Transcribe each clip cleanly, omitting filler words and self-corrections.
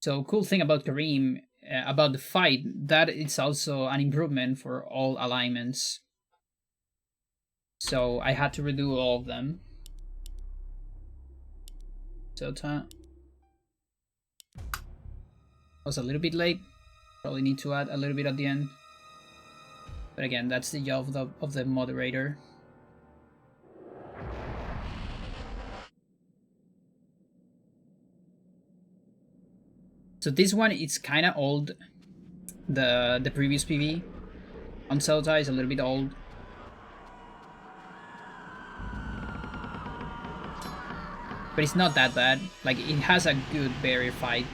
So cool thing about Karim, about the fight, that it's also an improvement for all alignments. So I had to redo all of them. So was a little bit late. Probably need to add a little bit at the end. But again, that's the job of the moderator. So this one, it's kind of old. The previous PV on Xel'lotath is a little bit old. But it's not that bad. Like, it has a good barrier fight.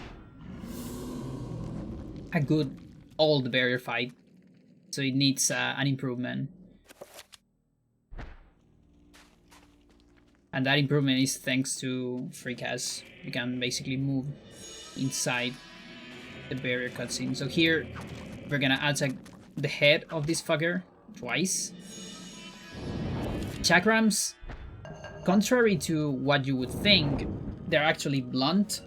A good old barrier fight. So it needs an improvement. And that improvement is thanks to Free Cast. You can basically move inside the barrier cutscene. So here, we're gonna attack the head of this fucker twice. Chakrams, contrary to what you would think, they're actually blunt.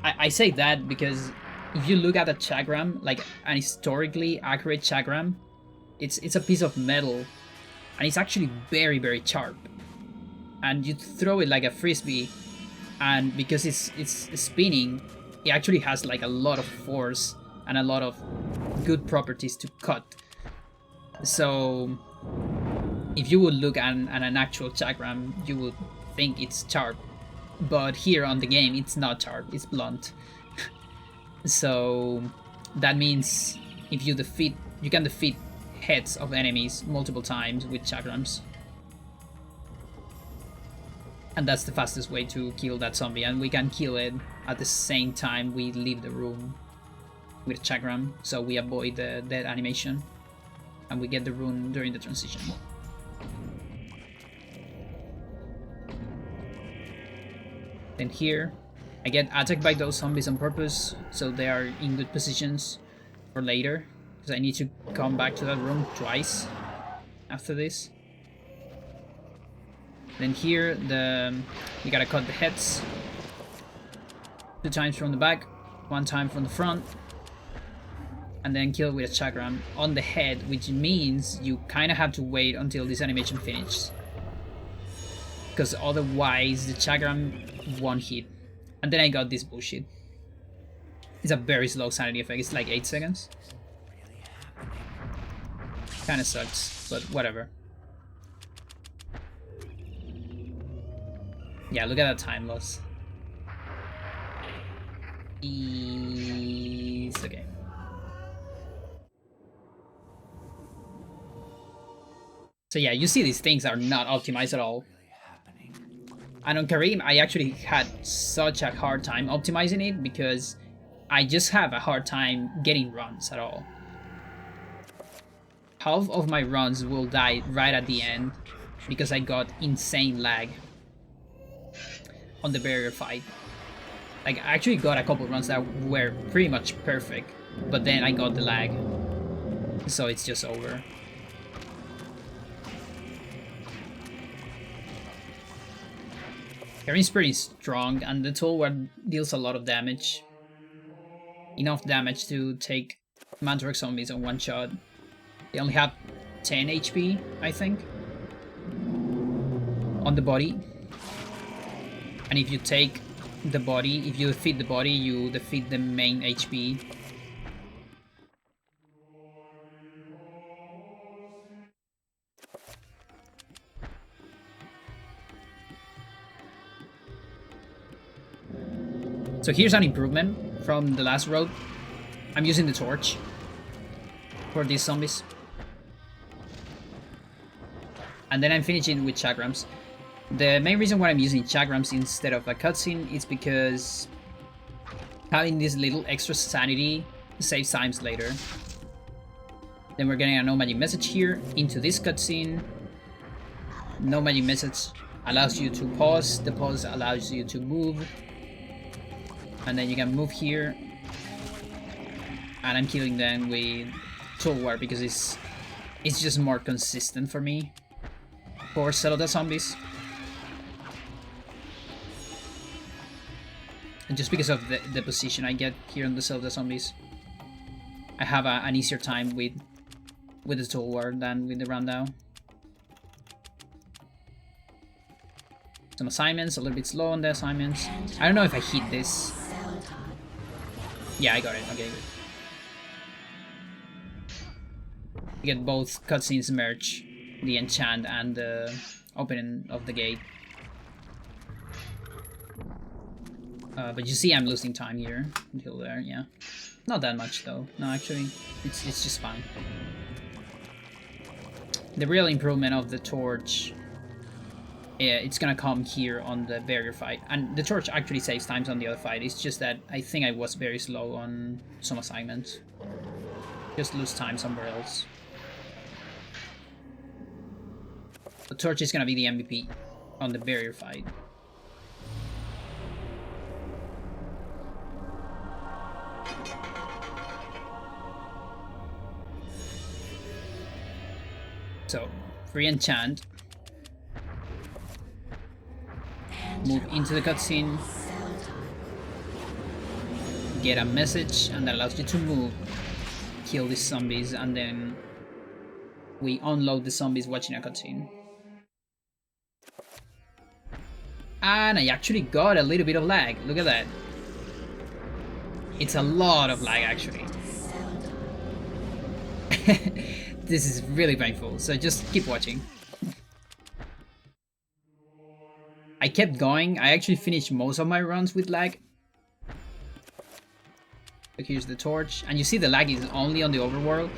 I say that because if you look at a chakram, like an historically accurate chakram, it's a piece of metal, and it's actually very, very sharp. And you throw it like a frisbee, and because it's spinning, it actually has like a lot of force and a lot of good properties to cut. So if you would look at an actual chakram, you would think it's sharp, but here on the game it's not sharp, it's blunt. So that means if you can defeat heads of enemies multiple times with chakrams. And that's the fastest way to kill that zombie, and we can kill it at the same time we leave the room with chakram, so we avoid the dead animation and we get the rune during the transition. Then here, I get attacked by those zombies on purpose, so they are in good positions for later, because I need to come back to that room twice after this. Then here, you gotta cut the heads 2 times from the back, 1 time from the front, and then kill with a chakram on the head, which means you kind of have to wait until this animation finishes, because otherwise the chakram won't hit. And then I got this bullshit. It's a very slow sanity effect, it's like 8 seconds. Kinda sucks, but whatever. Yeah, look at that time loss. It's okay. So yeah, you see these things are not optimized at all. And on Karim, I actually had such a hard time optimizing it because I just have a hard time getting runs at all. Half of my runs will die right at the end because I got insane lag on the barrier fight. Like, I actually got a couple runs that were pretty much perfect, but then I got the lag, so it's just over. Karim's pretty strong, and the toolware deals a lot of damage. Enough damage to take Mandrake zombies on 1 shot. They only have 10 HP, I think, on the body. And if you take the body, if you defeat the body, you defeat the main HP. So here's an improvement from the last road. I'm using the torch for these zombies. And then I'm finishing with chakrams. The main reason why I'm using chakrams instead of a cutscene is because having this little extra sanity saves times later. Then we're getting a no magic message here into this cutscene. No magic message allows you to pause. The pause allows you to move. And then you can move here. And I'm killing them with toolware because it's just more consistent for me for Xel'lotath zombies. just because of the position I get here on the Zelda zombies. I have an easier time with the tool war than with the rundown. Some assignments, a little bit slow on the assignments. I don't know if I hit this. Yeah, I got it. Okay, good. You get both cutscenes merge, the enchant and the opening of the gate. But you see I'm losing time here until there, yeah. Not that much though. No, actually, it's just fine. The real improvement of the torch, yeah, it's gonna come here on the barrier fight. And the torch actually saves times on the other fight. It's just that I think I was very slow on some assignments. Just lose time somewhere else. The torch is gonna be the MVP on the barrier fight. So, free enchant. Move into the cutscene. Get a message, and that allows you to move. Kill these zombies, and then we unload the zombies watching a cutscene. And I actually got a little bit of lag. Look at that. It's a lot of lag, actually. This is really painful, so just keep watching. I kept going. I actually finished most of my runs with lag. So here's the torch, and you see the lag is only on the overworld,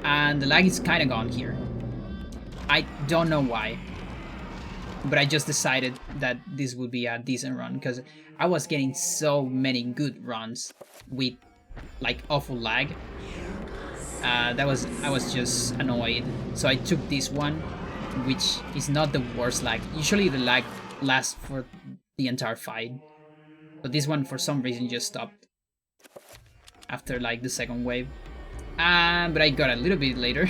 and the lag is kind of gone here. I don't know why, but I just decided that this would be a decent run because I was getting so many good runs with like awful lag. I was just annoyed, so I took this one, which is not the worst lag. Usually the lag lasts for the entire fight, but this one for some reason just stopped after like the second wave. But I got a little bit later.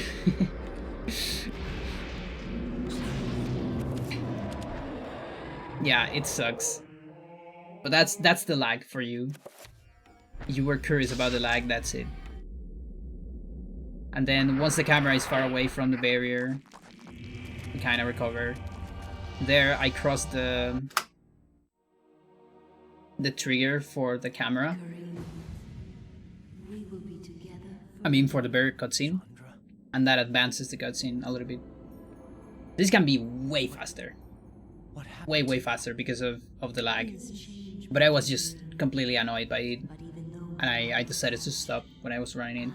Yeah, it sucks, but that's the lag for you. You were curious about the lag, that's it. And then once the camera is far away from the barrier, we kind of recover. There, I crossed the trigger for the camera. I mean, for the barrier cutscene, and that advances the cutscene a little bit. This can be way faster, way faster because of the lag. But I was just completely annoyed by it, and I decided to stop when I was running in.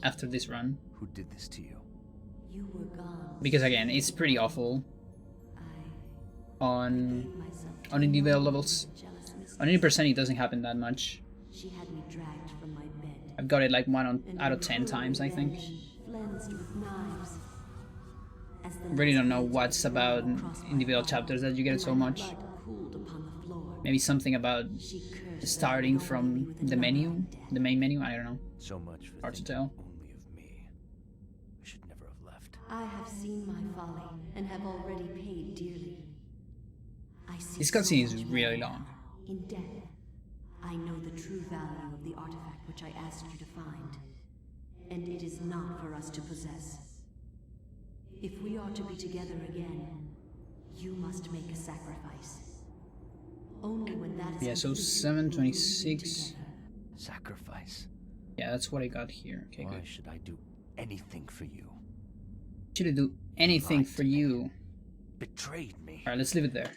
After this run. Who did this to you? Because again, it's pretty awful on individual levels. On 80% it doesn't happen that much. I've got it like 1 out of 10 times, I think. Really don't know what's about individual chapters that you get it so much. Maybe something about starting from the menu, the main menu, I don't know. So much for hard to tell. Only of me. I should never have left. I have seen my folly and have already paid dearly. I see This cutscene is really long. In death, I know the true value of the artifact which I asked you to find, and it is not for us to possess. If we are to be together again, you must make a sacrifice. Only when that is Yeah, so 726. Sacrifice. Yeah, that's what I got here. Okay, Why good. should I do anything for you? Should I do anything for you? Betrayed me. Alright, let's leave it there.